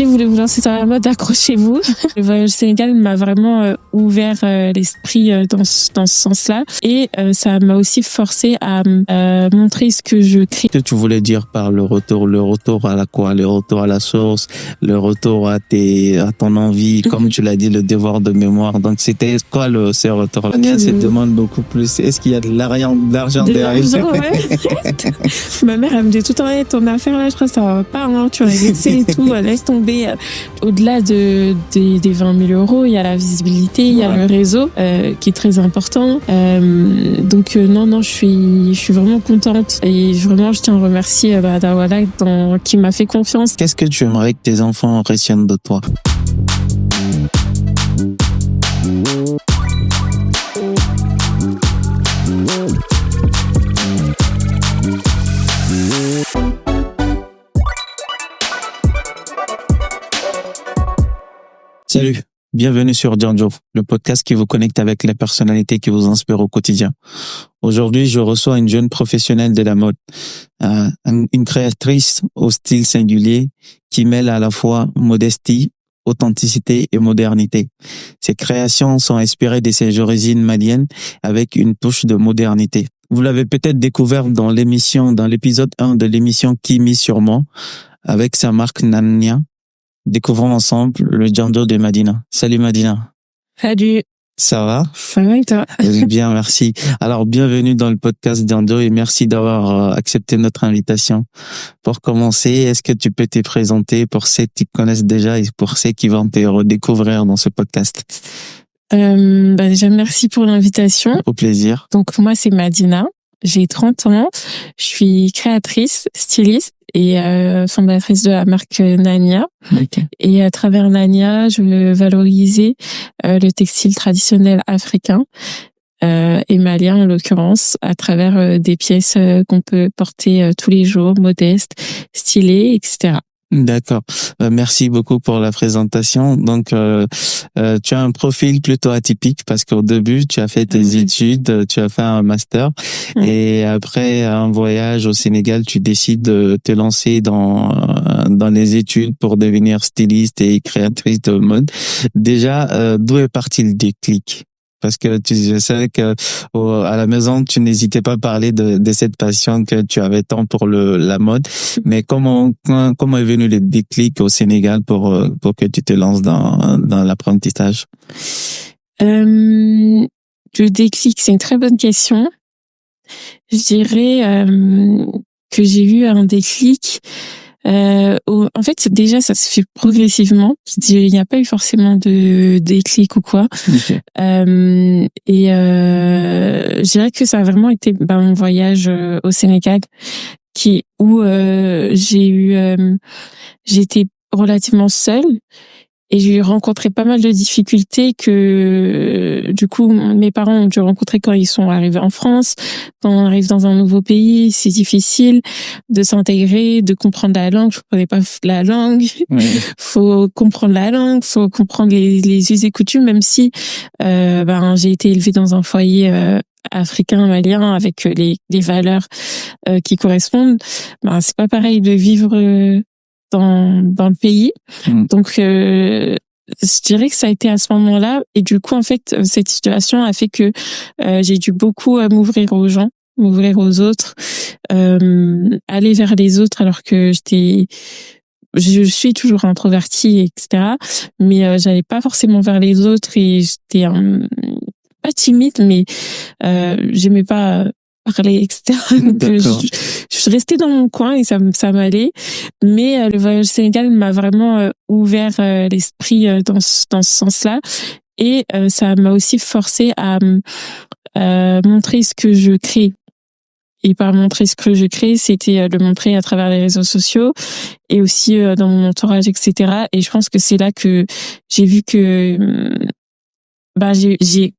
Si vous voulez vous lancer dans la mode, accrochez-vous. Le voyage au Sénégal m'a vraiment ouvert l'esprit dans ce sens-là. Et ça m'a aussi forcé à montrer ce que je crée. Qu'est-ce que tu voulais dire par le retour? Le retour à la quoi? Le retour à la source? Le retour à ton envie? Comme tu l'as dit, le devoir de mémoire. Donc, c'était quoi ce retour-là? Bien, ça demande beaucoup plus. Est-ce qu'il y a de l'argent derrière? Ouais. Ma mère, elle me dit tout le temps, ton affaire là, je crois que ça va pas, hein, tu vas laisser et tout, laisse tomber. Au-delà des 20 000 euros, il y a la visibilité, il y a le réseau qui est très important. Donc non, je suis vraiment contente et vraiment je tiens à remercier Dawala qui m'a fait confiance. Qu'est-ce que tu aimerais que tes enfants retiennent de toi? Salut, bienvenue sur Djanjo, le podcast qui vous connecte avec les personnalités qui vous inspirent au quotidien. Aujourd'hui, je reçois une jeune professionnelle de la mode, une créatrice au style singulier qui mêle à la fois modestie, authenticité et modernité. Ses créations sont inspirées de ses origines maliennes avec une touche de modernité. Vous l'avez peut-être découvert dans l'épisode 1 de l'émission Qui mise sur moi avec sa marque Nania. Découvrons ensemble le Djanjo de Madina. Salut Madina. Salut. Ça va? Ça va et toi? Bien, merci. Alors, bienvenue dans le podcast Djanjo et merci d'avoir accepté notre invitation. Pour commencer, est-ce que tu peux te présenter pour ceux qui te connaissent déjà et pour ceux qui vont te redécouvrir dans ce podcast? Déjà, merci pour l'invitation. Au plaisir. Donc, moi, c'est Madina. J'ai 30 ans. Je suis créatrice, styliste et fondatrice de la marque Nania. Okay. Et à travers Nania, je veux valoriser le textile traditionnel africain et malien en l'occurrence, à travers des pièces qu'on peut porter tous les jours, modestes, stylées, etc. D'accord. Merci beaucoup pour la présentation. Donc, tu as un profil plutôt atypique parce qu'au début, tu as fait tes études, tu as fait un master et après un voyage au Sénégal, tu décides de te lancer dans les études pour devenir styliste et créatrice de mode. Déjà, d'où est parti le déclic? Parce que je savais que à la maison, tu n'hésitais pas à parler de cette passion que tu avais tant pour la mode. Mais comment est venu le déclic au Sénégal pour que tu te lances dans l'apprentissage? Le déclic, c'est une très bonne question. Je dirais que j'ai eu un déclic. En fait, déjà, ça se fait progressivement. Il n'y a pas eu forcément de déclic ou quoi. Okay. Je dirais que ça a vraiment été mon voyage au Sénégal, où j'étais relativement seule. Et j'ai rencontré pas mal de difficultés que, du coup, mes parents ont dû rencontrer quand ils sont arrivés en France. Quand on arrive dans un nouveau pays, c'est difficile de s'intégrer, de comprendre la langue. Je comprenais pas la langue. Oui. Faut comprendre la langue, faut comprendre les us et coutumes, même si, j'ai été élevée dans un foyer, africain, malien, avec les valeurs, qui correspondent. C'est pas pareil de vivre, dans le pays. Donc, je dirais que ça a été à ce moment-là. Et du coup, en fait, cette situation a fait que j'ai dû beaucoup m'ouvrir aux gens, m'ouvrir aux autres, aller vers les autres alors que je suis toujours introvertie, etc. Mais j'allais pas forcément vers les autres et j'étais pas timide, mais j'aimais pas parler, etc. Donc, je restais dans mon coin et ça m'allait. Mais le voyage au Sénégal m'a vraiment ouvert l'esprit dans ce sens-là. Et ça m'a aussi forcé à montrer ce que je crée. Et par montrer ce que je crée, c'était le montrer à travers les réseaux sociaux et aussi dans mon entourage, etc. Et je pense que c'est là que j'ai vu que j'ai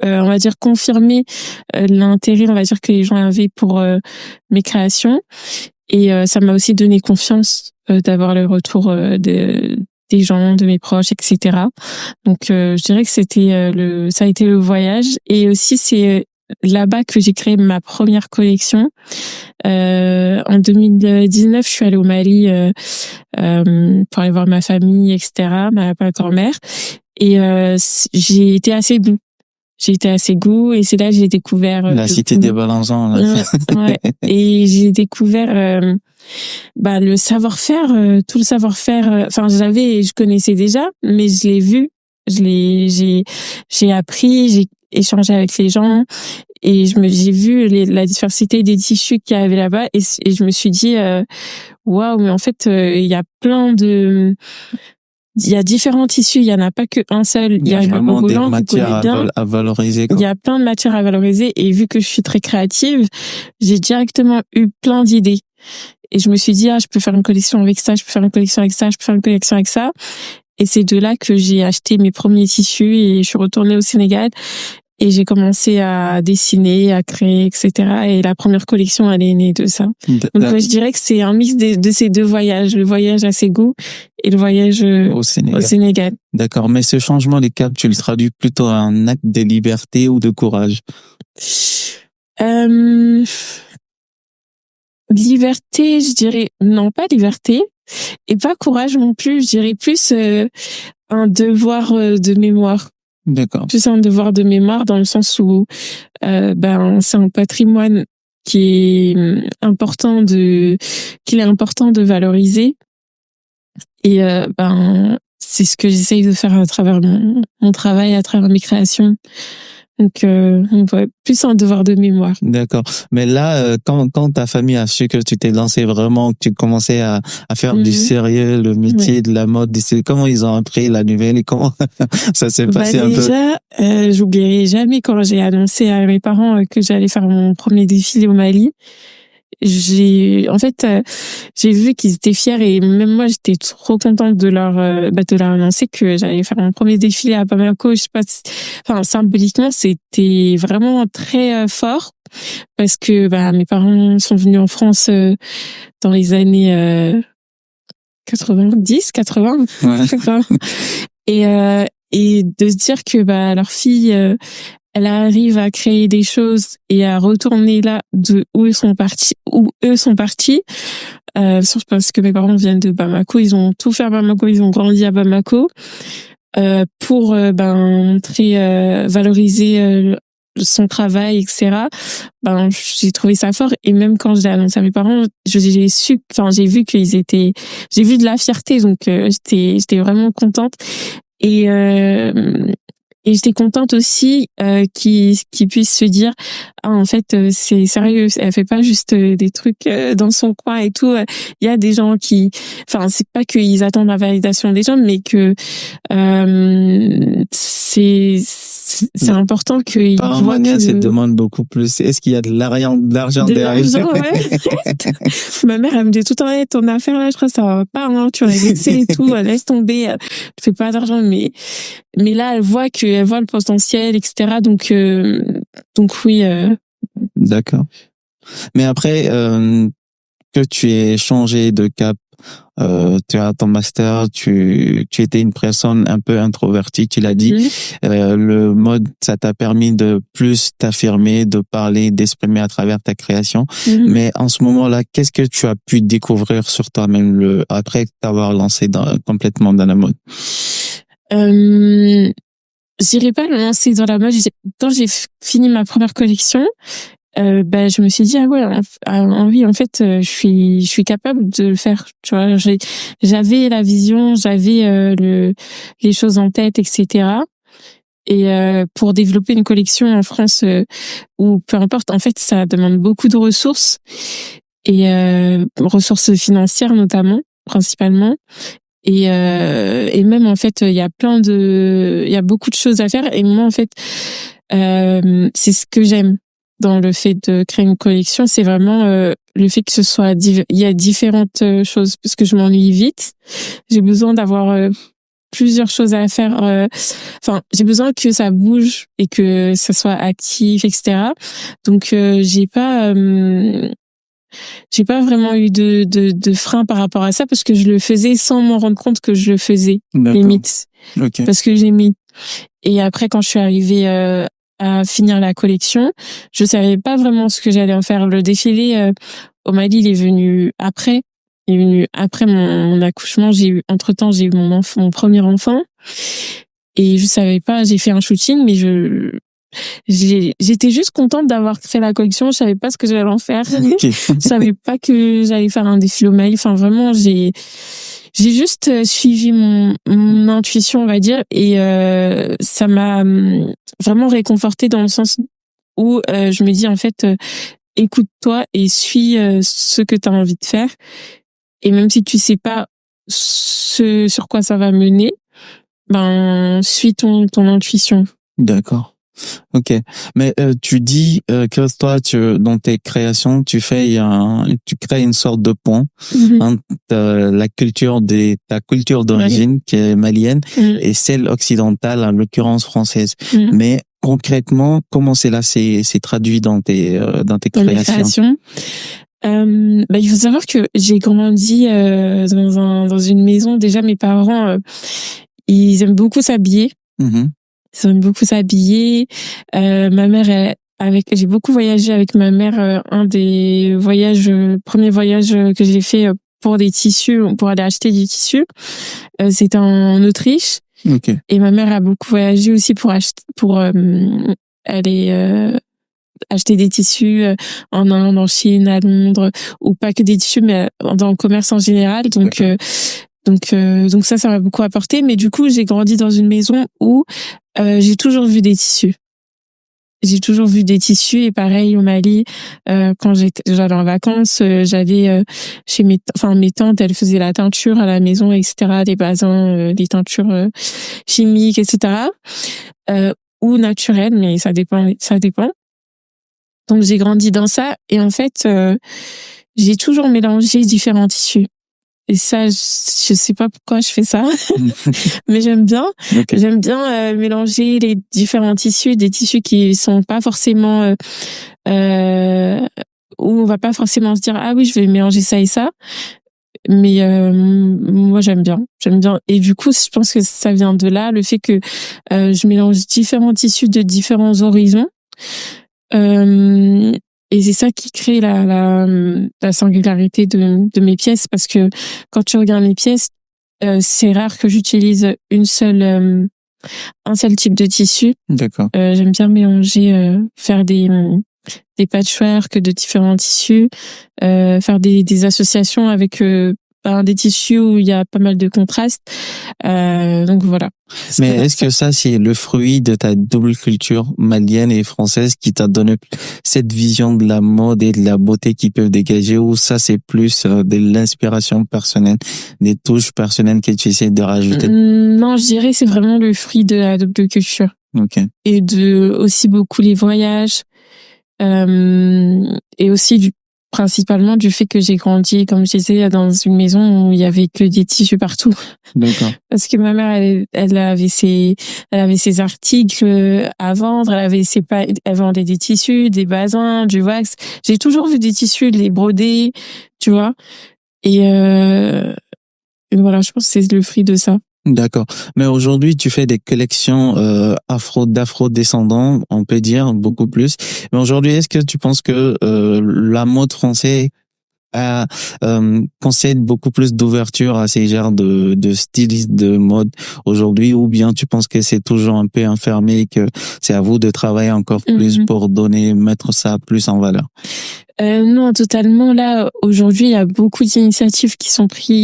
on va dire confirmer l'intérêt, on va dire, que les gens avaient pour mes créations, et ça m'a aussi donné confiance d'avoir le retour des gens, de mes proches, etc. Donc je dirais que ça a été le voyage, et aussi c'est là-bas que j'ai créé ma première collection. En 2019, je suis allée au Mali pour aller voir ma famille, etc., ma grand-mère. Et j'ai été à Ségou. J'ai été à Ségou et c'est là que j'ai découvert la cité des Balanzans. Ouais. Et j'ai découvert le savoir-faire, tout le savoir-faire. Enfin, je connaissais déjà, mais je l'ai vu, j'ai appris, j'ai échangé avec les gens et j'ai vu la diversité des tissus qu'il y avait là-bas et je me suis dit waouh, mais en fait il y a il y a différents tissus, il y en a pas qu'un seul. Il y a vraiment des matières à valoriser. Il y a plein de matières à valoriser et vu que je suis très créative, j'ai directement eu plein d'idées. Et je me suis dit, je peux faire une collection avec ça, je peux faire une collection avec ça, je peux faire une collection avec ça. Et c'est de là que j'ai acheté mes premiers tissus et je suis retournée au Sénégal et j'ai commencé à dessiner, à créer, etc. Et la première collection, elle est née de ça. Donc, je dirais que c'est un mix de ces deux voyages, le voyage à Ségou et le voyage au Sénégal. D'accord. Mais ce changement des caps, tu le traduis plutôt à un acte de liberté ou de courage? Liberté, je dirais, non, pas liberté. Et pas courage non plus, je dirais plus un devoir de mémoire. D'accord. Plus un devoir de mémoire dans le sens où c'est un patrimoine qu'il est important de valoriser. Et c'est ce que j'essaye de faire à travers mon travail, à travers mes créations. Donc, ouais, plus un devoir de mémoire. D'accord. Mais là, quand ta famille a su que tu t'es lancé vraiment, que tu commençais à faire du sérieux, le métier de la mode, comment ils ont appris la nouvelle et comment ça s'est passé un peu? Déjà, j'oublierai jamais quand j'ai annoncé à mes parents que j'allais faire mon premier défilé au Mali. J'ai vu qu'ils étaient fiers et même moi j'étais trop contente de leur annoncer que j'allais faire mon premier défilé à Bamako. Je sais pas, symboliquement c'était vraiment très fort parce que mes parents sont venus en France dans les années 90, 80. Ouais. Et de se dire que leur fille elle arrive à créer des choses et à retourner là où eux sont partis, parce que mes parents viennent de Bamako, ils ont tout fait à Bamako, ils ont grandi à Bamako, pour montrer, valoriser son travail, etc. J'ai trouvé ça fort et même quand je l'ai annoncé à mes parents, j'ai vu de la fierté, donc j'étais vraiment contente et j'étais contente aussi qu'ils puissent se dire en fait c'est sérieux, elle fait pas juste des trucs dans son coin et tout. Il y a des gens c'est pas qu'ils attendent la validation des gens, mais que c'est important qu'ils voient que ça demande beaucoup plus. Est-ce qu'il y a de l'argent derrière? Ouais. Ma mère elle me dit tout le temps ton affaire là, je crois que ça va pas, hein, tu vas laisser et tout, laisse tomber, tu fais pas d'argent, mais là elle voit le potentiel, etc. Donc oui. D'accord. Mais après que tu aies changé de cap, tu as ton master, tu étais une personne un peu introvertie, tu l'as dit. Le mode, ça t'a permis de plus t'affirmer, de parler, d'exprimer à travers ta création. Mais en ce moment-là, qu'est-ce que tu as pu découvrir sur toi-même après t'avoir lancé complètement dans la mode? J'irai pas le lancer dans la mode. Quand j'ai fini ma première collection, je me suis dit oui, en fait je suis capable de le faire, tu vois. J'avais la vision, j'avais les choses en tête, etc. Et pour développer une collection en France ou peu importe, en fait ça demande beaucoup de ressources et ressources financières notamment, principalement. Et même en fait il y a beaucoup de choses à faire et moi en fait c'est ce que j'aime dans le fait de créer une collection, c'est vraiment le fait que il y a différentes choses, parce que je m'ennuie vite. J'ai besoin d'avoir plusieurs choses à faire. J'ai besoin que ça bouge et que ça soit actif, etc. Donc j'ai pas vraiment eu de frein par rapport à ça parce que je le faisais sans m'en rendre compte que je le faisais. Limite. Okay. Parce que j'ai mis. Et après, quand je suis arrivée à finir la collection. Je savais pas vraiment ce que j'allais en faire. Le défilé au Mali, il est venu après. Il est venu après mon accouchement. Entre-temps, j'ai eu mon premier enfant. Et je savais pas, j'ai fait un shooting, mais j'étais juste contente d'avoir fait la collection. Je savais pas ce que j'allais en faire. Okay. Je savais pas que j'allais faire un défilé au Mali. Enfin, vraiment, j'ai juste suivi mon intuition, on va dire, et ça m'a vraiment réconfortée dans le sens où je me dis, en fait, écoute-toi et suis ce que tu as envie de faire. Et même si tu sais pas ce sur quoi ça va mener, ben, suis ton intuition. D'accord. Ok, mais tu dis que toi, dans tes créations, tu crées une sorte de pont entre ta culture d'origine qui est malienne et celle occidentale, en l'occurrence française. Mais concrètement, comment cela s'est traduit dans tes créations? Il faut savoir que j'ai grandi dans une maison. Déjà, mes parents, ils aiment beaucoup s'habiller. Ils aiment beaucoup s'habiller. Ma mère, j'ai beaucoup voyagé avec ma mère. Un des premiers voyages que j'ai fait pour des tissus, pour aller acheter des tissus, c'était en Autriche. Okay. Et ma mère a beaucoup voyagé aussi pour aller acheter des tissus en Inde, en Chine, à Londres, ou pas que des tissus, mais dans le commerce en général. Donc ça m'a beaucoup apporté. Mais du coup, j'ai grandi dans une maison où j'ai toujours vu des tissus. J'ai toujours vu des tissus, et pareil au Mali, quand j'allais en vacances, j'allais chez mes tantes, elles faisaient la teinture à la maison, etc., des bazins, des teintures chimiques, etc., ou naturelles, mais ça dépend. Donc j'ai grandi dans ça, et en fait, j'ai toujours mélangé différents tissus. Et ça, je sais pas pourquoi je fais ça, mais j'aime bien. Okay. J'aime bien mélanger les différents tissus, des tissus qui sont pas forcément où on va pas forcément se dire ah oui, je vais mélanger ça et ça. Mais moi j'aime bien. Et du coup, je pense que ça vient de là, le fait que je mélange différents tissus de différents horizons. Et c'est ça qui crée la singularité de mes pièces, parce que quand tu regardes mes pièces, c'est rare que j'utilise un seul type de tissu. D'accord. J'aime bien mélanger, faire des patchworks de différents tissus, faire des associations avec des tissus où il y a pas mal de contrastes. Donc voilà. Mais est-ce que ça, c'est le fruit de ta double culture malienne et française qui t'a donné cette vision de la mode et de la beauté qu'ils peuvent dégager, ou ça, c'est plus de l'inspiration personnelle, des touches personnelles que tu essaies de rajouter? Non, je dirais que c'est vraiment le fruit de la double culture. Okay. Et aussi beaucoup les voyages, et aussi principalement du fait que j'ai grandi, comme je disais, dans une maison où il y avait que des tissus partout. D'accord. Parce que ma mère, elle avait ses articles à vendre, elle vendait des tissus, des bazins, du wax. J'ai toujours vu des tissus, les brodés, tu vois. Et voilà, je pense que c'est le fruit de ça. D'accord. Mais aujourd'hui, tu fais des collections d'afro-descendants, on peut dire, beaucoup plus. Mais aujourd'hui, est-ce que tu penses que la mode française concède beaucoup plus d'ouverture à ces genres de stylistes de mode aujourd'hui, ou bien tu penses que c'est toujours un peu enfermé et que c'est à vous de travailler encore plus pour mettre ça plus en valeur? Non, totalement. Là, aujourd'hui, il y a beaucoup d'initiatives qui sont prises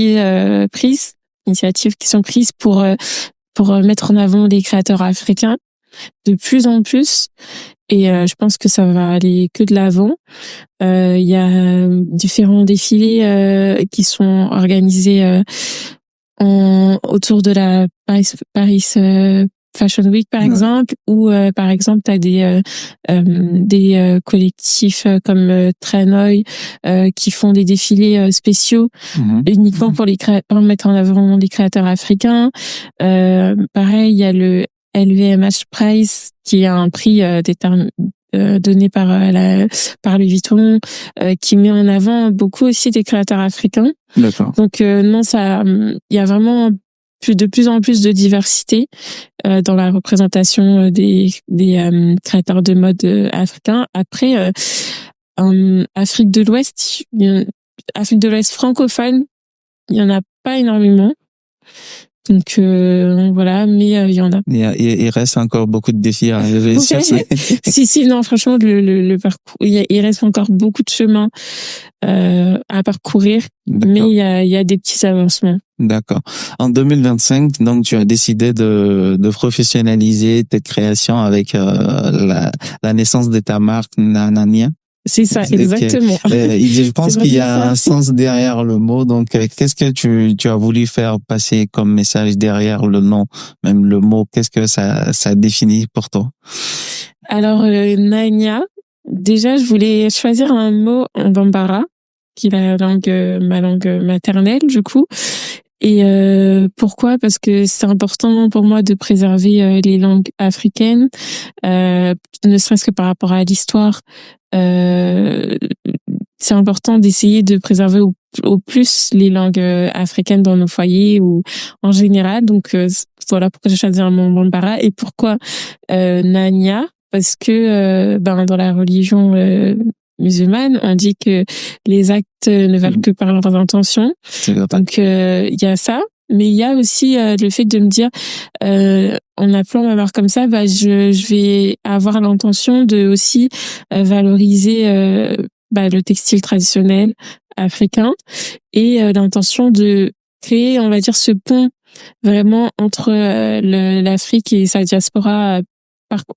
pour mettre en avant les créateurs africains de plus en plus. Et je pense que ça va aller que de l'avant. Il y a différents défilés qui sont organisés autour de la Paris Fashion Week, par exemple, ou par exemple t'as des collectifs comme Trenoy qui font des défilés spéciaux uniquement pour mettre en avant les créateurs africains. Pareil, il y a le LVMH Prize, qui est un prix donné par Louis Vuitton, qui met en avant beaucoup aussi des créateurs africains. D'accord. Donc non, il y a vraiment de plus en plus de diversité dans la représentation des créateurs de mode africains. Après, en Afrique de l'Ouest, Afrique de l'Ouest francophone, il y en a pas énormément. Donc voilà, mais il y en a. Il reste encore beaucoup de défis à réussir. Si, non, franchement, le parcours, il reste encore beaucoup de chemin à parcourir, mais il y a des petits avancements. D'accord. En 2025, donc tu as décidé de professionnaliser tes créations avec la naissance de ta marque Nanania. C'est ça, exactement. Je pense qu'il y a un sens derrière le mot. Donc, qu'est-ce que tu as voulu faire passer comme message derrière le nom, même le mot? Qu'est-ce que ça définit pour toi? Alors, Nania, déjà, je voulais choisir un mot en bambara, qui est ma langue maternelle, du coup. Et pourquoi? Parce que c'est important pour moi de préserver les langues africaines, ne serait-ce que par rapport à l'histoire. C'est important d'essayer de préserver au plus les langues africaines dans nos foyers ou en général. Donc voilà pourquoi j'ai choisi un mot bambara. Et pourquoi Nania? Parce que dans la religion musulmane, on dit que les actes ne valent que par leurs intentions. Donc il y a ça, mais il y a aussi le fait de me dire en appelant ma marque comme ça, je vais avoir l'intention de aussi valoriser le textile traditionnel africain et l'intention de créer, on va dire, ce pont vraiment entre l'Afrique et sa diaspora,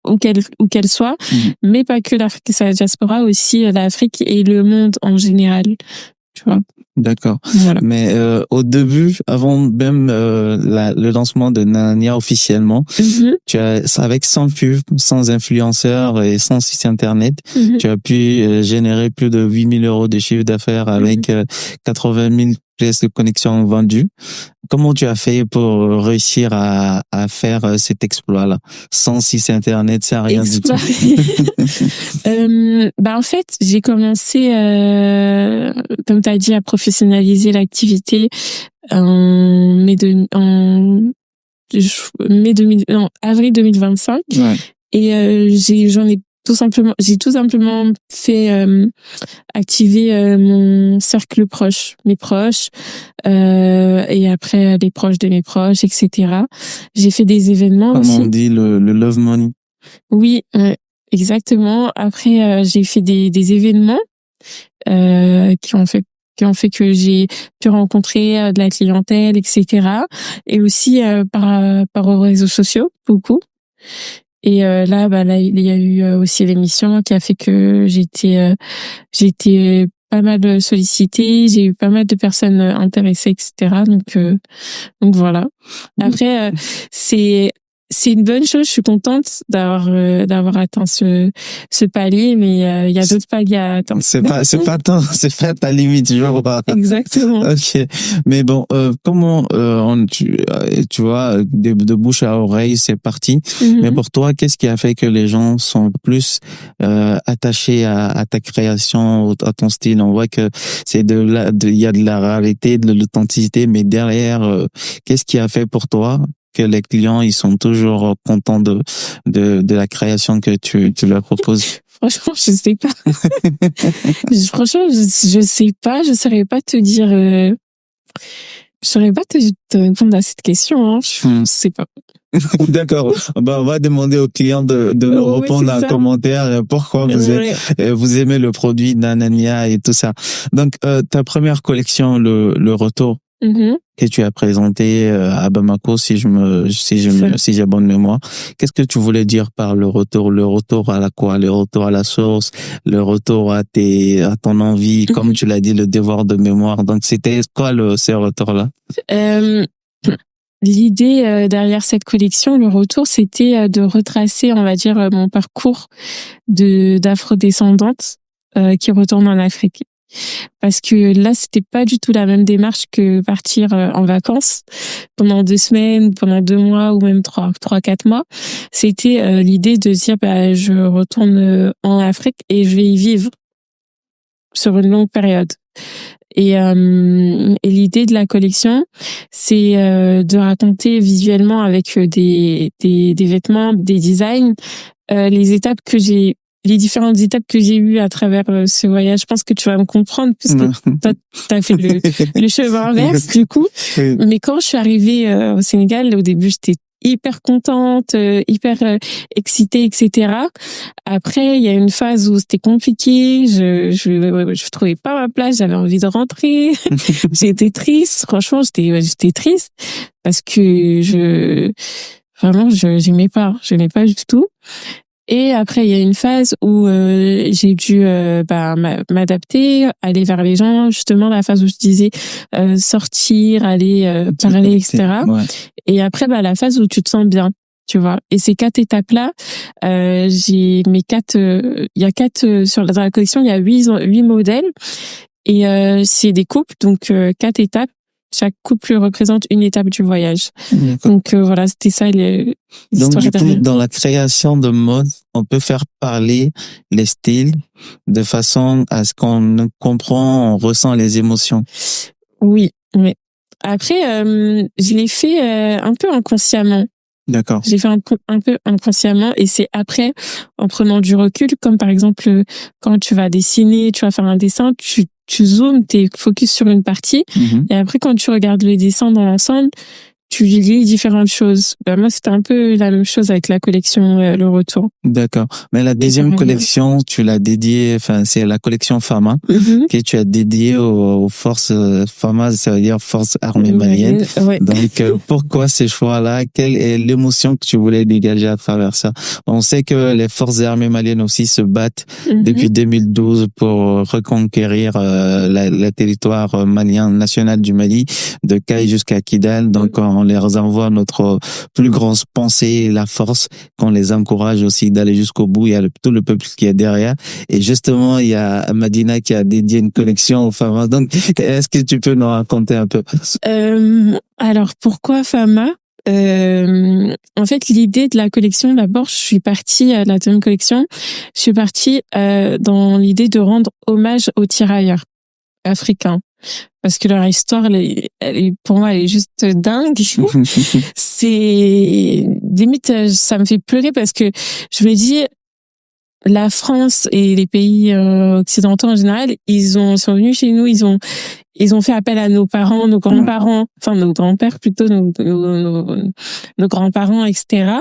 où qu'elle soit, mais pas que l'Afrique et sa diaspora, aussi l'Afrique et le monde en général, tu vois. D'accord. Voilà. Mais au début, avant même le lancement de Nanania officiellement, tu as, avec 100 pubs, sans influenceurs et sans site internet, tu as pu générer plus de 8 000 € de chiffre d'affaires avec 80 000 pièces de connexion vendues. Comment tu as fait pour réussir à faire cet exploit-là, sans site internet, sans rien du tout? En fait, j'ai commencé, comme tu as dit, à professionnaliser l'activité en avril 2025. Ouais. Et j'ai tout simplement fait activer mon cercle proche, mes proches, et après les proches de mes proches, etc. J'ai fait des événements Comme aussi. on dit, le love money. Oui, exactement. Après, j'ai fait des événements qui ont fait que j'ai pu rencontrer de la clientèle, etc. Et aussi par aux réseaux sociaux, beaucoup. Et là, il y a eu aussi l'émission qui a fait que j'ai été pas mal sollicitée, j'ai eu pas mal de personnes intéressées, etc. Donc voilà. Après, c'est une bonne chose. Je suis contente d'avoir atteint ce palier, mais il y a d'autres paliers à atteindre. C'est pas ta limite, je vois. Exactement. Ok. Mais bon, comment tu vois, de bouche à oreille, c'est parti. Mais pour toi, qu'est-ce qui a fait que les gens sont plus attachés à ta création, à ton style? On voit que c'est il y a de la réalité, de l'authenticité, mais derrière, qu'est-ce qui a fait pour toi que les clients, ils sont toujours contents de la création que tu leur proposes? Franchement, je sais pas. Franchement, je sais pas. Je saurais pas te dire. Je saurais pas te répondre à cette question. Hein. Je sais pas. D'accord. On va demander aux clients de répondre en commentaire pourquoi vous aimez le produit Nanania et tout ça. Donc, ta première collection, le retour, que tu as présenté à Bamako, si j'ai bonne mémoire. Qu'est-ce que tu voulais dire par le retour? Le retour à la quoi? Le retour à la source? Le retour à ton envie? Comme tu l'as dit, le devoir de mémoire. Donc, c'était quoi ces retours-là? L'idée derrière cette collection, le retour, c'était de retracer, on va dire, mon parcours d'afrodescendante qui retourne en Afrique. Parce que là, c'était pas du tout la même démarche que partir en vacances pendant 2 semaines, pendant 2 mois ou même 3-4 mois. C'était l'idée de dire, je retourne en Afrique et je vais y vivre sur une longue période. Et l'idée de la collection, c'est de raconter visuellement avec des vêtements, des designs, les différentes étapes que j'ai eues à travers ce voyage. Je pense que tu vas me comprendre puisque t'as fait le chemin inverse du coup. Mais quand je suis arrivée au Sénégal, au début, j'étais hyper contente, hyper excitée, etc. Après, il y a une phase où c'était compliqué, je trouvais pas ma place, j'avais envie de rentrer. J'étais triste, franchement, j'étais triste parce que vraiment, j'aimais pas du tout. Et après, il y a une phase où j'ai dû m'adapter, aller vers les gens, justement la phase où je disais sortir, aller parler, etc. Ouais. Et après, la phase où tu te sens bien, tu vois. Et ces 4 étapes-là, j'ai mes 4, il y a 4 dans la collection, il y a 8 modèles et c'est des couples, donc 4 étapes. Chaque couple représente une étape du voyage. Donc voilà, c'était ça Donc l'histoire du coup, derrière. dans la création de mode, on peut faire parler les styles de façon à ce qu'on comprend, on ressent les émotions. Oui, oui. Après, je l'ai fait un peu inconsciemment. D'accord. J'ai fait un peu inconsciemment et c'est après, en prenant du recul, comme par exemple, quand tu vas dessiner, tu vas faire un dessin, tu zoomes, t'es focus sur une partie et après, quand tu regardes le dessin dans l'ensemble, tu lis différentes choses. Moi, c'était un peu la même chose avec la collection Le Retour. D'accord. Mais la deuxième collection, tu l'as dédiée, enfin, c'est la collection Fama, que tu as dédiée aux forces Fama, ça veut dire forces armées maliennes. Ouais. Donc, pourquoi ces choix-là? Quelle est l'émotion que tu voulais dégager à travers ça? On sait que les forces armées maliennes aussi se battent depuis 2012 pour reconquérir le territoire malien national du Mali, de Kay jusqu'à Kidal. Donc, on leur envoie notre plus grande pensée et la force, qu'on les encourage aussi d'aller jusqu'au bout. Il y a tout le peuple qui est derrière. Et justement, il y a Madina qui a dédié une collection aux femmes. Donc, est-ce que tu peux nous raconter un peu? Alors, pourquoi Fama? En fait, l'idée de la collection, d'abord, je suis partie à la deuxième collection. Je suis partie dans l'idée de rendre hommage aux tirailleurs africains. Parce que leur histoire, pour moi, elle est juste dingue. C'est limite, ça me fait pleurer parce que je me dis, la France et les pays occidentaux en général, sont venus chez nous, ils ont fait appel à nos parents, nos grands-parents, enfin nos grands-pères plutôt, nos grands-parents, etc.,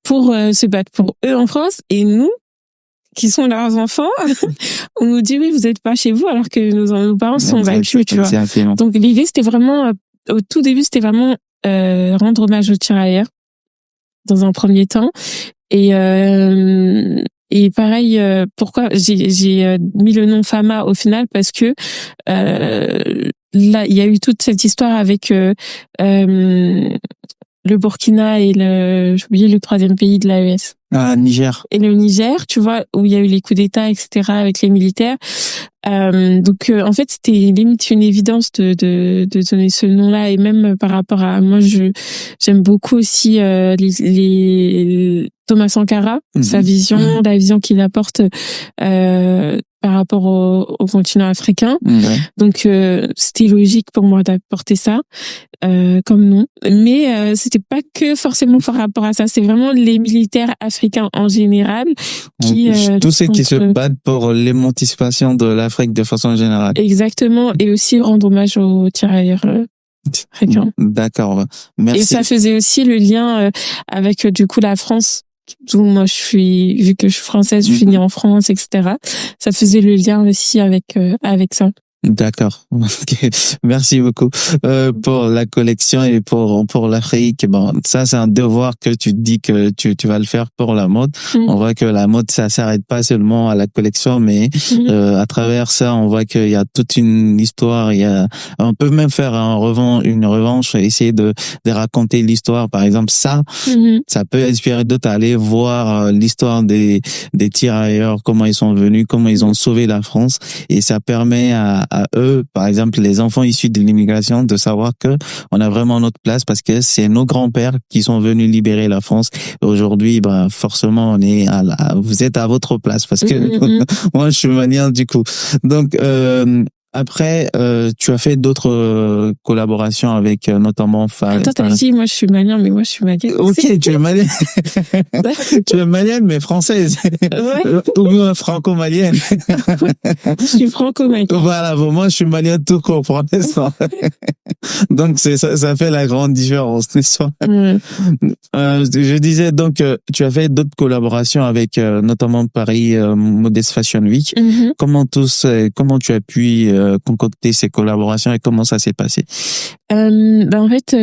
pour se battre pour eux en France. Et nous, qui sont leurs enfants, on nous dit oui, vous n'êtes pas chez vous, alors que nos parents sont battus, tu vois. Donc l'idée, c'était vraiment, au tout début, c'était vraiment rendre hommage aux tirailleurs dans un premier temps. Et pareil, pourquoi j'ai mis le nom Fama au final, parce que là, il y a eu toute cette histoire avec le Burkina et j'ai oublié le 3e pays de l'AES. Ah, Niger. Et le Niger, tu vois, où il y a eu les coups d'État, etc., avec les militaires. Donc, en fait, c'était limite une évidence de donner ce nom-là. Et même par rapport à moi, j'aime beaucoup aussi Thomas Sankara, sa vision, la vision qu'il apporte par rapport au continent africain. Donc, c'était logique pour moi d'apporter ça comme nom. Mais c'était pas que forcément par rapport à ça. C'est vraiment les militaires africains en général qui tous ceux qui se battent pour l'émancipation de l'Afrique de façon générale. Exactement, et aussi rendre hommage aux tirailleurs africains. D'accord, merci. Et ça faisait aussi le lien avec du coup la France. D'où moi vu que je suis française, je suis née en France, etc. Ça faisait le lien aussi avec ça. D'accord. Okay. Merci beaucoup pour la collection et pour l'Afrique. Bon, ça c'est un devoir que tu dis que tu vas le faire pour la mode. On voit que la mode ça s'arrête pas seulement à la collection, mais à travers ça, on voit qu'il y a toute une histoire. On peut même faire une revanche, essayer de raconter l'histoire. Par exemple, ça peut inspirer d'autres à aller voir l'histoire des tirailleurs, comment ils sont venus, comment ils ont sauvé la France, et ça permet à eux, par exemple les enfants issus de l'immigration, de savoir que on a vraiment notre place parce que c'est nos grands-pères qui sont venus libérer la France. Aujourd'hui, forcément, vous êtes à votre place parce que moi je suis malien du coup. Donc après, tu as fait d'autres collaborations avec notamment Attends, t'as dit, moi je suis malienne, mais moi je suis malienne. Ok, tu es malienne. Tu es malienne, mais française. Ouais. Ou bien franco-malienne. Je suis franco-malienne. Voilà, bon, moi je suis malien tout court pour l'instant. Donc ça fait la grande différence, n'est-ce pas? Ouais. Je disais donc tu as fait d'autres collaborations avec notamment Paris Modest Fashion Week. Mhm. Comment tu as pu concocter ces collaborations et comment ça s'est passé? En fait,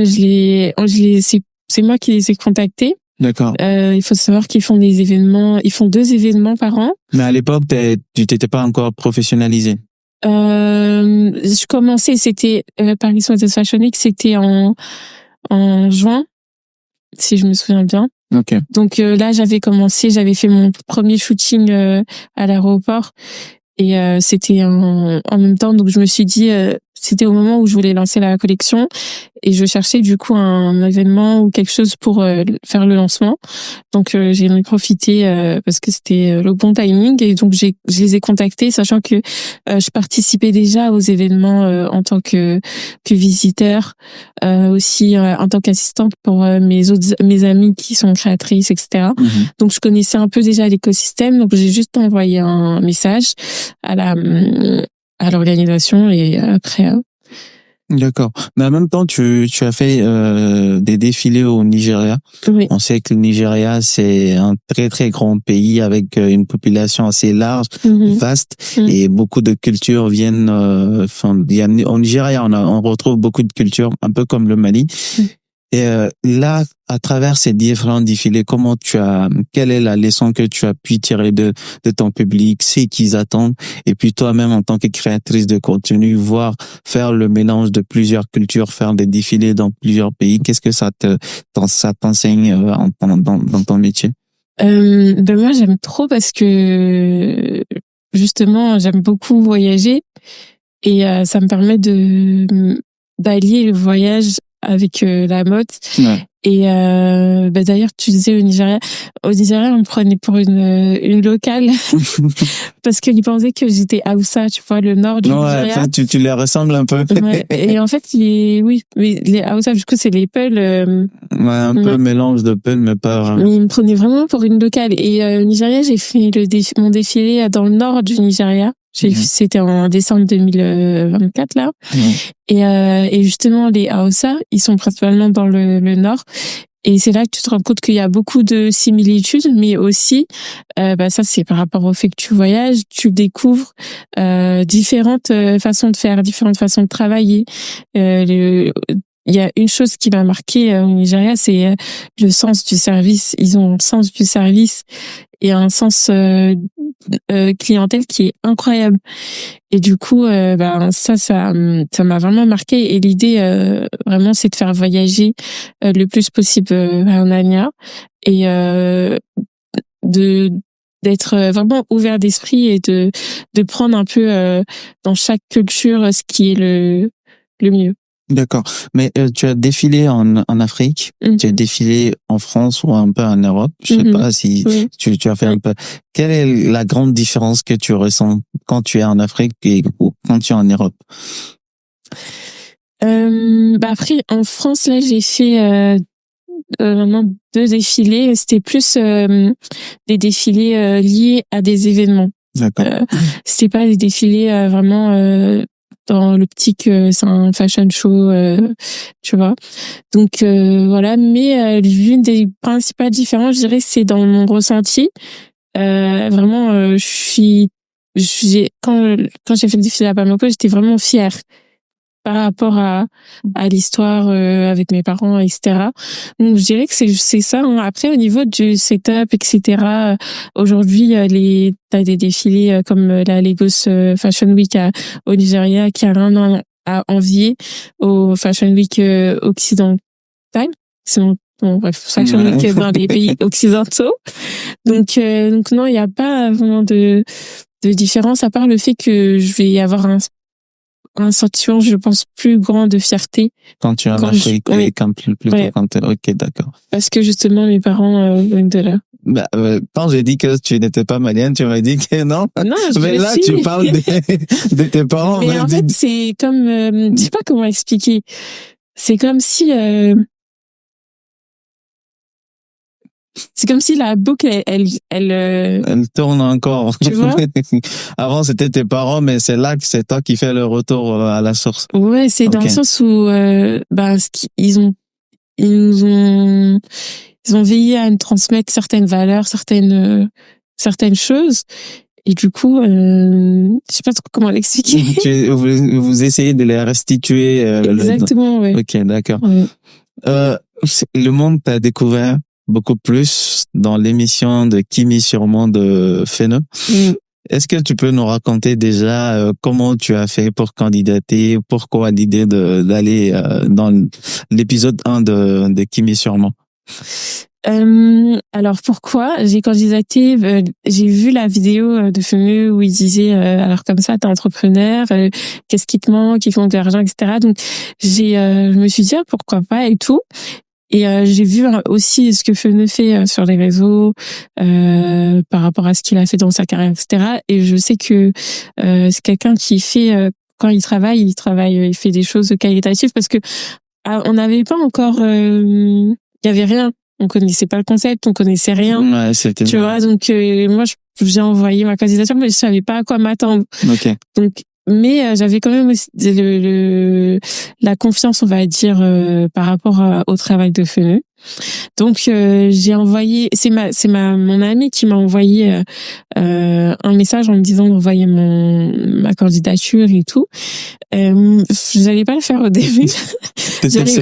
c'est moi qui les ai contactés. D'accord. Il faut savoir qu'ils font ils font 2 événements par an. Mais à l'époque, tu t'étais pas encore professionnalisé. Je commençais, c'était Paris Modest Fashion Week, c'était en juin, si je me souviens bien. Ok. Donc là, j'avais fait mon premier shooting à l'aéroport et c'était en même temps. Donc je me suis dit, c'était au moment où je voulais lancer la collection et je cherchais du coup un événement ou quelque chose pour faire le lancement. Donc j'ai profité parce que c'était le bon timing et donc je les ai contactés sachant que je participais déjà aux événements en tant que visiteur, aussi en tant qu'assistante pour mes amies qui sont créatrices, etc. Mhm. Donc je connaissais un peu déjà l'écosystème, donc j'ai juste envoyé un message à l'organisation et après D'accord. Mais en même temps, tu as fait des défilés au Nigeria. oui. On sait que le Nigeria, c'est un très très grand pays avec une population assez large, Mhm. vaste, Mhm. et beaucoup de cultures viennent. Au Nigeria, on retrouve beaucoup de cultures, un peu comme le Mali. Mhm. Et là, à travers ces différents défilés, quelle est la leçon que tu as pu tirer de ton public, c'est qu'ils attendent, et puis toi-même en tant que créatrice de contenu, faire le mélange de plusieurs cultures, faire des défilés dans plusieurs pays, qu'est-ce que ça t'enseigne dans ton métier? Moi j'aime trop parce que justement j'aime beaucoup voyager et ça me permet d'allier le voyage avec la mode. Ouais. Et d'ailleurs tu disais au Nigeria on me prenait pour une locale parce qu'ils pensaient que j'étais Hausa, tu vois, le nord du Ouais, Nigeria. enfin, tu les ressembles un peu. Ouais. Et en fait oui, mais les Hausa du coup c'est les Peuls. Ouais, un peu mélange de Peul, mais pas vraiment. Mais ils me prenaient vraiment pour une locale. Et au Nigeria, j'ai fait mon défilé dans le nord du Nigeria. C'était en décembre 2024 là. Et justement, les Hausa, ils sont principalement dans le nord. Et c'est là que tu te rends compte qu'il y a beaucoup de similitudes, mais aussi, ça c'est par rapport au fait que tu voyages, tu découvres différentes façons de faire, différentes façons de travailler. Il y a une chose qui m'a marqué au Nigeria, c'est le sens du service. Ils ont un sens du service et un sens clientèle qui est incroyable. Et du coup, ça m'a vraiment marqué. Et l'idée, vraiment, c'est de faire voyager le plus possible vers Narnia et d'être vraiment ouvert d'esprit et de prendre un peu dans chaque culture ce qui est le mieux. D'accord. Mais tu as défilé en Afrique, tu as défilé en France ou un peu en Europe. Je sais pas si tu as fait un peu. Quelle est la grande différence que tu ressens quand tu es en Afrique ou quand tu es en Europe? Après, en France, là, j'ai fait vraiment 2 défilés. C'était plus des défilés liés à des événements. D'accord. C'était pas des défilés vraiment dans l'optique c'est un fashion show, tu vois. Donc voilà, mais l'une des principales différences, je dirais, c'est dans mon ressenti. Vraiment, quand j'ai fait le défilé à Bamako, j'étais vraiment fière par rapport à l'histoire avec mes parents, etc. Donc je dirais que c'est ça. Hein. Après au niveau du setup, etc. Aujourd'hui t'as des défilés comme la Lagos Fashion Week au Nigeria qui a rien à envier au Fashion Week occidental. Sinon bon bref, Fashion Week dans les pays occidentaux. Donc non, il n'y a pas vraiment de différence à part le fait que je vais avoir un sentiment, je pense, plus grand de fierté. Quand tu es en Afrique, plutôt quand ok, d'accord. Parce que justement, mes parents viennent de là. Quand j'ai dit que tu n'étais pas malienne, tu m'as dit que non. Non, Mais là, suis. tu parles de tes parents. Mais en fait, c'est comme, je sais pas comment expliquer. C'est comme si la boucle, Elle tourne encore. Tu vois? Avant, c'était tes parents, mais c'est là que c'est toi qui fais le retour à la source. Ouais, c'est dans le sens où, ils ont veillé à nous transmettre certaines valeurs, certaines choses. Et du coup, je sais pas trop comment l'expliquer. Vous essayez de les restituer. Exactement, ouais. Ok, d'accord. Ouais. Le monde t'a découvert beaucoup plus dans l'émission de Kimi Sûrement de Feneu. Est-ce que tu peux nous raconter déjà comment tu as fait pour candidater, pourquoi l'idée d'aller dans l'épisode 1 de Kimi Sûrement? Alors pourquoi j'ai candidaté, j'ai vu la vidéo de Feneu où il disait alors comme ça t'es entrepreneur, qu'est-ce qui te manque, il faut de l'argent, etc. Donc je me suis dit pourquoi pas et tout. Et j'ai vu aussi ce que Feneu fait sur les réseaux par rapport à ce qu'il a fait dans sa carrière, etc. Et je sais que c'est quelqu'un qui fait quand il fait des choses qualitatives parce que on n'avait pas encore, il y avait rien, on connaissait pas le concept, on connaissait rien. Ouais, c'était. Tu vois, donc moi j'ai envoyé ma candidature, mais je savais pas à quoi m'attendre. Ok. Donc mais j'avais quand même aussi la confiance, on va dire, par rapport au travail de Feneu. Donc j'ai envoyé, mon ami qui m'a envoyé un message en me disant d'envoyer ma candidature et tout. J'allais pas le faire au début.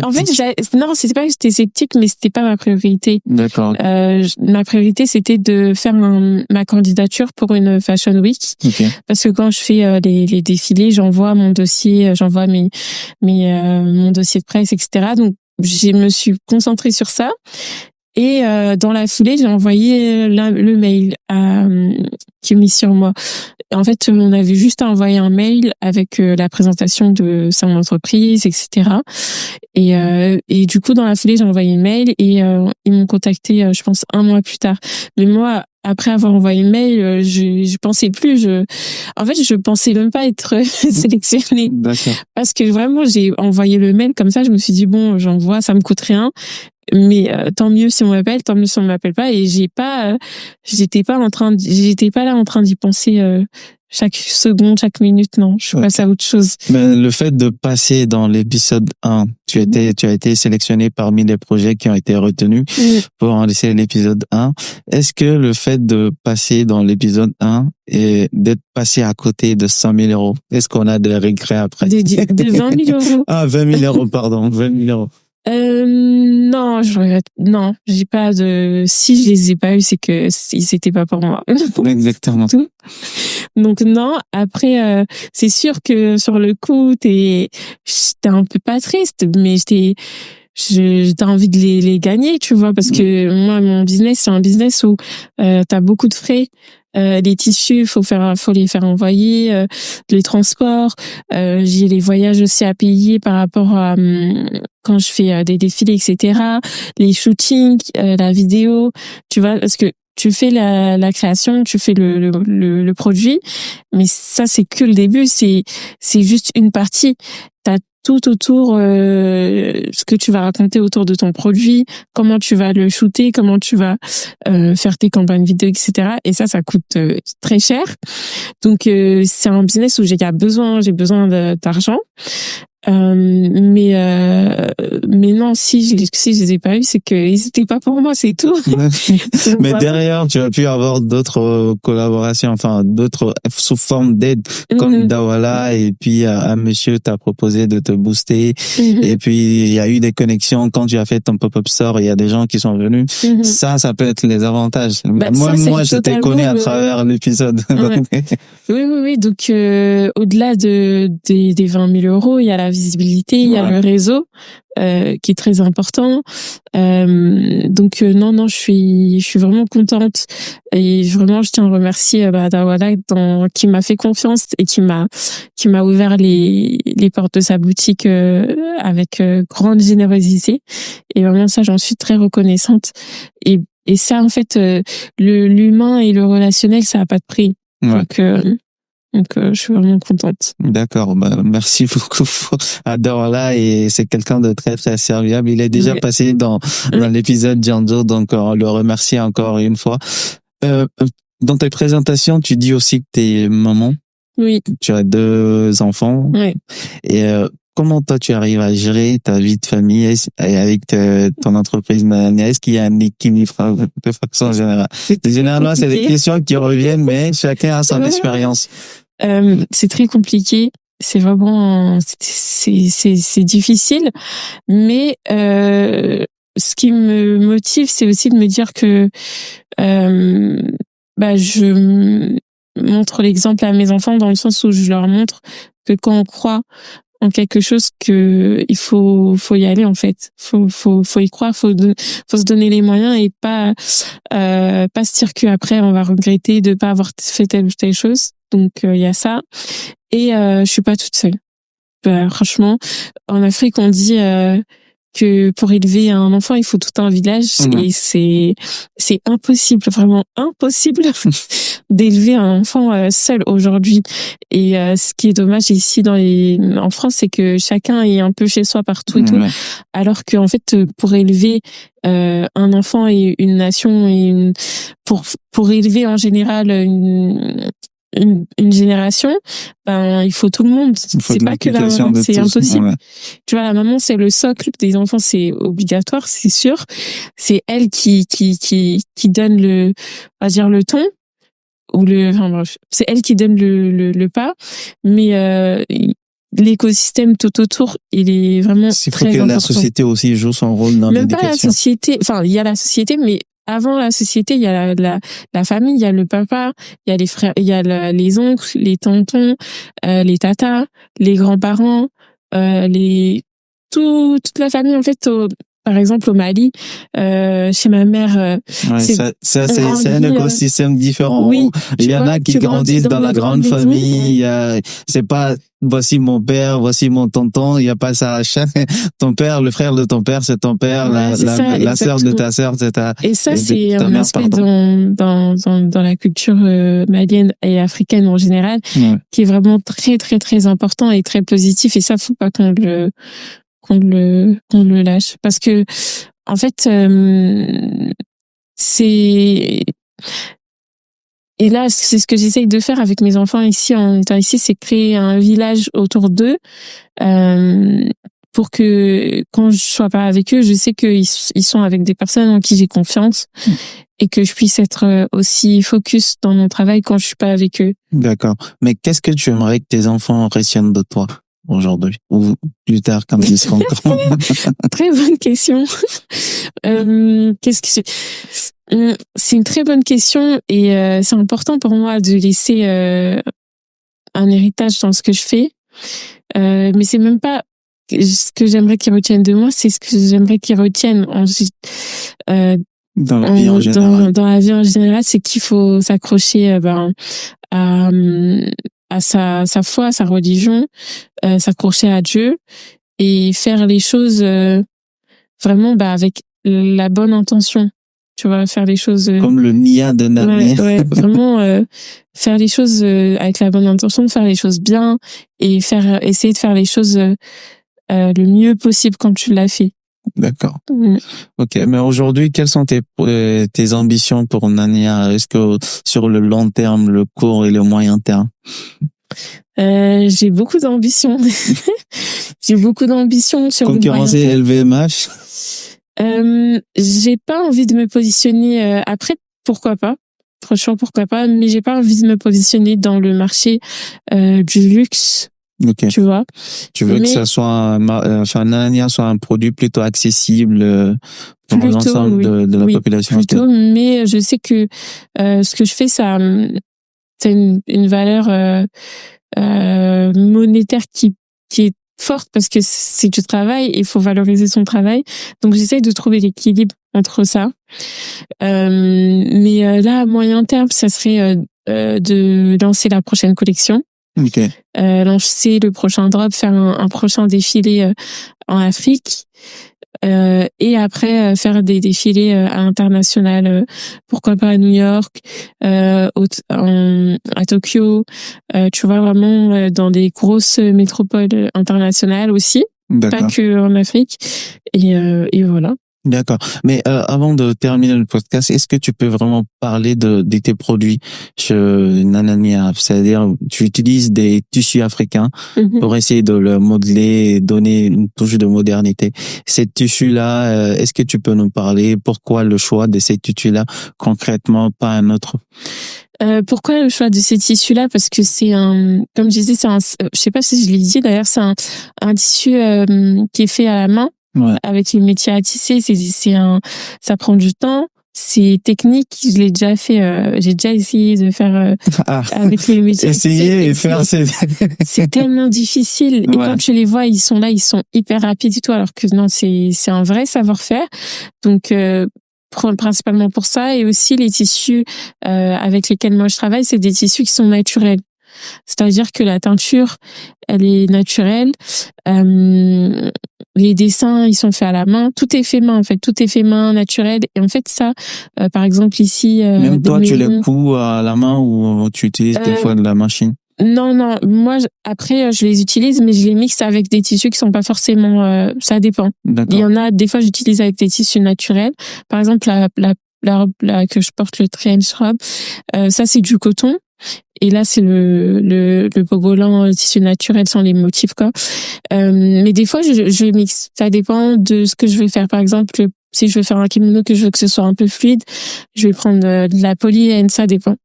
En fait, non, c'était pas que j'étais sceptique, mais c'était pas ma priorité. D'accord. Ma priorité, c'était de faire ma candidature pour une Fashion Week. Okay. Parce que quand je fais les défilés, j'envoie mon dossier, mon dossier de presse, etc. Donc, je me suis concentrée sur ça. Et dans la foulée, j'ai envoyé le mail qui est mis sur moi. En fait, on avait juste à envoyer un mail avec la présentation de son entreprise, etc. Et du coup, dans la foulée, j'ai envoyé le mail et ils m'ont contacté, je pense, 1 mois plus tard. Mais moi, après avoir envoyé le mail, je pensais plus. En fait, je pensais même pas être sélectionnée. D'accord. Parce que vraiment, j'ai envoyé le mail comme ça. Je me suis dit bon, j'envoie, ça me coûte rien. Mais tant mieux si on m'appelle, tant mieux si on m'appelle pas. Et j'étais pas là en train d'y penser chaque seconde, chaque minute. Non, je suis passée à autre chose. Mais le fait de passer dans l'épisode 1, tu as été sélectionné parmi les projets qui ont été retenus pour enregistrer l'épisode 1. Est-ce que le fait de passer dans l'épisode 1 et d'être passé à côté de 100 000 euros, est-ce qu'on a des regrets après? De 20 000 euros. Ah, 20 000 euros, pardon, 20 000 euros. Non, je regrette. Non, j'ai pas de. Si je les ai pas eu, c'est que c'était pas pour moi. Exactement. Donc non. Après, c'est sûr que sur le coup, j'étais un peu pas triste, mais j'étais envie de les gagner, tu vois, parce que moi, mon business, c'est un business où t'as beaucoup de frais. Les tissus, faut les faire envoyer, les transports, j'ai les voyages aussi à payer par rapport à quand je fais des défilés, etc. Les shootings, la vidéo, tu vois, parce que tu fais la création, tu fais le produit, mais ça c'est que le début, c'est juste une partie. T'as tout autour, ce que tu vas raconter autour de ton produit, comment tu vas le shooter, comment tu vas faire tes campagnes vidéo, etc. Et ça coûte très cher. Donc c'est un business où j'ai besoin d'argent. Mais non, si je les ai pas eu, c'est qu'ils étaient pas pour moi, c'est tout. Mais derrière, tu as pu avoir d'autres collaborations, enfin d'autres sous forme d'aide, comme Dawala, et puis un monsieur t'a proposé de te booster, et puis il y a eu des connexions quand tu as fait ton pop-up store, il y a des gens qui sont venus. Ça peut être les avantages. Moi, je t'ai connu à travers l'épisode. Oui. Donc au-delà des 20 000 euros, il y a la visibilité, il y a le réseau qui est très important. Donc non, je suis vraiment contente et vraiment je tiens à remercier Dawala qui m'a fait confiance et qui m'a ouvert les portes de sa boutique avec grande générosité. Et vraiment ça, j'en suis très reconnaissante. Et Et ça, en fait, l'humain et le relationnel, ça a pas de prix. Ouais. Donc, je suis vraiment contente. D'accord, merci beaucoup pour Adora et c'est quelqu'un de très très serviable. Il est déjà passé dans l'épisode Django, donc on le remercie encore une fois. Dans tes présentations, tu dis aussi que t'es maman. Oui. Tu as 2 enfants. Oui. Et comment toi tu arrives à gérer ta vie de famille et avec ton entreprise Nanania? Est-ce qu'il y a un équilibre de façon générale? Généralement, c'est des questions qui reviennent, mais chacun a son expérience. C'est très compliqué. C'est vraiment, c'est difficile. Mais ce qui me motive, c'est aussi de me dire que je montre l'exemple à mes enfants dans le sens où je leur montre que quand on croit en quelque chose, que il faut y aller en fait. Faut y croire, faut se donner les moyens et pas se dire qu'après on va regretter de pas avoir fait telle ou telle chose. Donc il y a ça. Et je suis pas toute seule. Franchement, en Afrique on dit que pour élever un enfant, il faut tout un village et c'est impossible, vraiment impossible d'élever un enfant seul aujourd'hui. Et ce qui est dommage ici en France, c'est que chacun est un peu chez soi partout et tout, alors que en fait pour élever un enfant et une nation et pour élever en général une génération, il faut tout le monde. C'est pas que la maman, c'est impossible. Tu vois, la maman, c'est le socle des enfants, c'est obligatoire, c'est sûr. C'est elle qui donne on va dire le ton, enfin bref, c'est elle qui donne le pas. Mais, l'écosystème tout autour, il est vraiment très important. Il faut que la société aussi joue son rôle dans l'éducation. Même pas la société, enfin, il y a la société, mais avant la société, il y a la famille, il y a le papa, il y a les frères, il y a les oncles, les tontons, les tatas, les grands-parents, toute la famille en fait. Par exemple, au Mali, chez ma mère, c'est un écosystème différent. Oui, il y en a qui grandissent dans la grande famille. C'est pas voici mon père, voici mon tonton. Il y a pas ça. Ton père, le frère de ton père, c'est ton père. La sœur de ta sœur, c'est ta. Et ça, c'est un aspect dans la culture malienne et africaine en général, qui est vraiment très très très important et très positif. Et ça, faut pas qu'on le lâche, parce que en fait et là c'est ce que j'essaye de faire avec mes enfants ici en étant ici, c'est créer un village autour d'eux, pour que quand je sois pas avec eux, je sais qu'ils sont avec des personnes en qui j'ai confiance et que je puisse être aussi focus dans mon travail quand je suis pas avec eux. D'accord. Mais qu'est-ce que tu aimerais que tes enfants retiennent de toi aujourd'hui ou plus tard quand ils seront grands? Très bonne question. C'est une très bonne question et c'est important pour moi de laisser un héritage dans ce que je fais. Mais c'est même pas ce que j'aimerais qu'ils retiennent de moi, c'est ce que j'aimerais qu'ils retiennent ensuite. Dans la vie en général. Dans la vie en général, c'est qu'il faut s'accrocher à sa foi, à sa religion, s'accrocher à Dieu et faire les choses vraiment avec la bonne intention. Tu vois, faire les choses comme le Nia de Narnia. Vraiment faire les choses avec la bonne intention, faire les choses bien et essayer de faire les choses le mieux possible quand tu l'as fait. D'accord. Ok, mais aujourd'hui, quelles sont tes ambitions pour Nania? Est-ce que sur le long terme, le court et le moyen terme? J'ai beaucoup d'ambitions. J'ai beaucoup d'ambitions sur concurrencer LVMH. J'ai pas envie de me positionner après, pourquoi pas? Franchement, pourquoi pas? Mais j'ai pas envie de me positionner dans le marché du luxe. Okay. Tu vois. Tu veux que ça soit Nania soit un produit plutôt accessible pour l'ensemble de la population. Plutôt, mais je sais que ce que je fais, ça, c'est une valeur monétaire qui est forte parce que c'est du travail et il faut valoriser son travail. Donc j'essaye de trouver l'équilibre entre ça. Mais là, à moyen terme, ça serait de lancer la prochaine collection. Okay. Lancer le prochain drop, faire un prochain défilé en Afrique. et après faire des défilés à l'international, pourquoi pas à New York, à Tokyo, tu vois, vraiment dans des grosses métropoles internationales aussi, pas D'accord. que en Afrique, et voilà. D'accord. Mais avant de terminer le podcast, est-ce que tu peux vraiment parler de tes produits chez Nanania? C'est-à-dire, tu utilises des tissus africains pour essayer de le modeler et donner une touche de modernité. Ces tissus-là, est-ce que tu peux nous parler? Pourquoi le choix de ces tissus-là concrètement, pas un autre? Pourquoi le choix de ces tissus-là? Parce que c'est comme je disais, je sais pas si je l'ai dit d'ailleurs, c'est un tissu qui est fait à la main. Ouais. Avec les métiers à tisser, ça prend du temps, c'est technique. Je l'ai déjà fait, j'ai déjà essayé de faire avec les métiers. Essayer et faire, c'est tellement difficile. Ouais. Et quand tu les vois, ils sont là, ils sont hyper rapides et tout, alors que non, c'est un vrai savoir-faire. Donc principalement pour ça, et aussi les tissus avec lesquels moi je travaille, c'est des tissus qui sont naturels. C'est-à-dire que la teinture, elle est naturelle. Les dessins, ils sont faits à la main. Tout est fait main, en fait. Tout est fait main, naturel. Et en fait, ça, par exemple, ici... Même toi, tu les couds à la main ou tu utilises des fois de la machine? Non, non. Moi, après, je les utilise, mais je les mixe avec des tissus qui sont pas forcément... ça dépend. Il y en a, des fois, j'utilise avec des tissus naturels. Par exemple, la robe là, que je porte, le trench robe, ça, c'est du coton. Et là, c'est le pogolan, le tissu naturel sans les motifs, quoi. Mais des fois, je mixe. Ça dépend de ce que je vais faire. Par exemple, si je veux faire un kimono que je veux que ce soit un peu fluide, je vais prendre de la polyéthylène, ça dépend.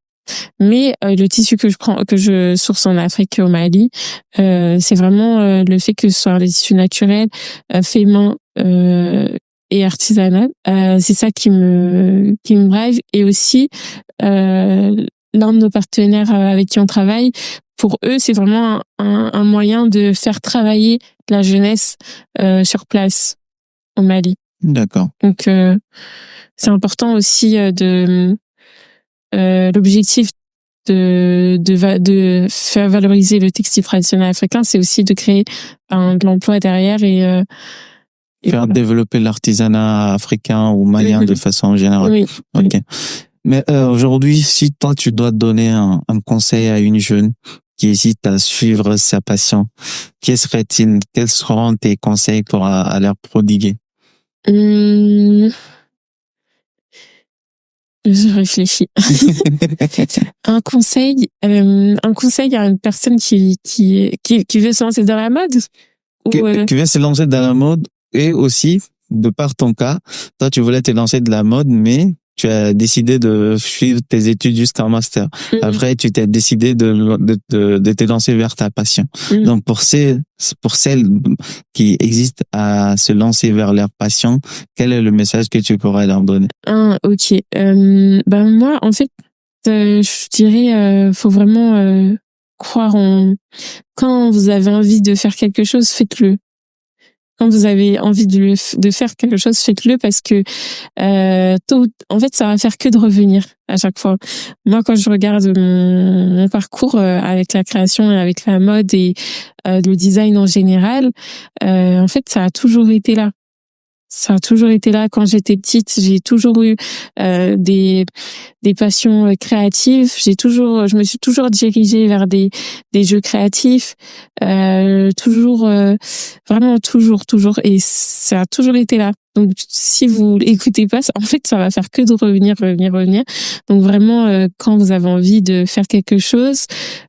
Mais le tissu que je source en Afrique, au Mali, c'est vraiment le fait que ce soit des tissus naturels, faits main, et artisanal. C'est ça qui me drive. Et aussi, l'un de nos partenaires avec qui on travaille, pour eux, c'est vraiment un moyen de faire travailler la jeunesse sur place au Mali. D'accord. Donc, c'est important aussi l'objectif de faire valoriser le textile traditionnel africain, c'est aussi de créer de l'emploi derrière et faire voilà. Développer l'artisanat africain ou malien de façon générale. Oui. Ok. Mais aujourd'hui, si toi tu dois donner un conseil à une jeune qui hésite à suivre sa passion, quels seraient-ils? Quels seront tes conseils pour leur prodiguer? Je réfléchis. Un conseil à une personne qui veut se lancer dans la mode, qui veut se lancer dans la mode, et aussi, de par ton cas, toi tu voulais te lancer de la mode, mais tu as décidé de suivre tes études jusqu'en master. Après, tu t'es décidé de te lancer vers ta passion. Donc, pour celles qui existent à se lancer vers leur passion, quel est le message que tu pourrais leur donner? Ok. Moi, en fait, je dirais, faut vraiment croire quand vous avez envie de faire quelque chose, faites-le. Quand vous avez envie de faire quelque chose, faites-le, parce que en fait, ça va faire que de revenir à chaque fois. Moi, quand je regarde mon parcours avec la création et avec la mode et le design en général, en fait, ça a toujours été là. Ça a toujours été là. Quand j'étais petite, j'ai toujours eu des passions créatives. Je me suis toujours dirigée vers des jeux créatifs, toujours, vraiment toujours, et ça a toujours été là. Donc, si vous l'écoutez pas, en fait, ça va faire que de revenir. Donc, vraiment, quand vous avez envie de faire quelque chose,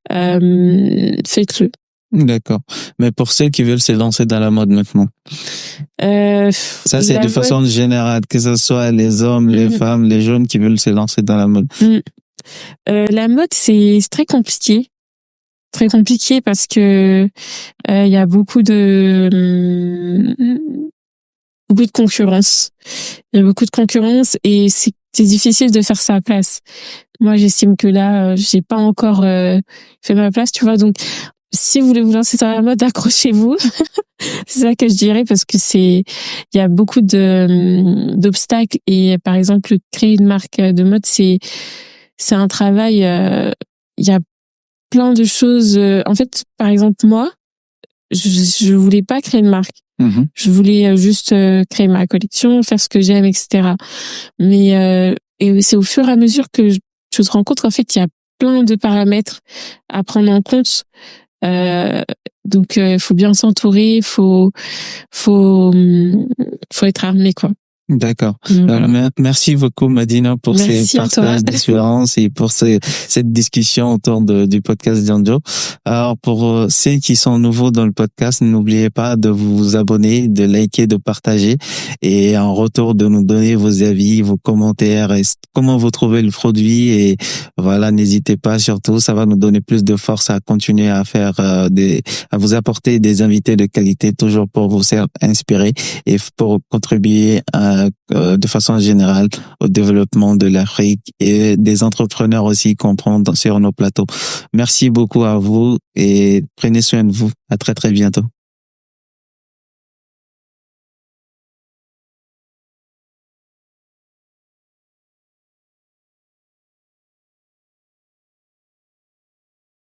faites-le. D'accord. Mais pour ceux qui veulent se lancer dans la mode maintenant, ça c'est de façon générale, que ce soit les hommes, les femmes, les jeunes qui veulent se lancer dans la mode. La mode, c'est très compliqué. Très compliqué parce que il y a beaucoup de concurrence. Il y a beaucoup de concurrence et c'est difficile de faire sa place. Moi, j'estime que là, j'ai pas encore fait ma place, tu vois. Donc, si vous voulez vous lancer dans la mode, accrochez-vous. C'est ça que je dirais, parce que il y a beaucoup d'obstacles, et par exemple, créer une marque de mode, c'est un travail, il y a plein de choses. En fait, par exemple, moi, je voulais pas créer une marque. Je voulais juste créer ma collection, faire ce que j'aime, etc. Mais et c'est au fur et à mesure que je te rends compte qu'en fait, il y a plein de paramètres à prendre en compte. Donc, faut bien s'entourer, faut être armé, quoi. D'accord. Voilà. Merci beaucoup, Madina, pour ces Merci à toi. partages d'expérience et pour cette discussion autour du podcast d'Anjo. Alors, pour ceux qui sont nouveaux dans le podcast, n'oubliez pas de vous abonner, de liker, de partager et en retour de nous donner vos avis, vos commentaires et comment vous trouvez le produit. Et voilà, n'hésitez pas, surtout, ça va nous donner plus de force à continuer à faire à vous apporter des invités de qualité, toujours pour vous inspirer et pour contribuer de façon générale au développement de l'Afrique et des entrepreneurs aussi qu'on prend sur nos plateaux. Merci beaucoup à vous et prenez soin de vous. À très très bientôt.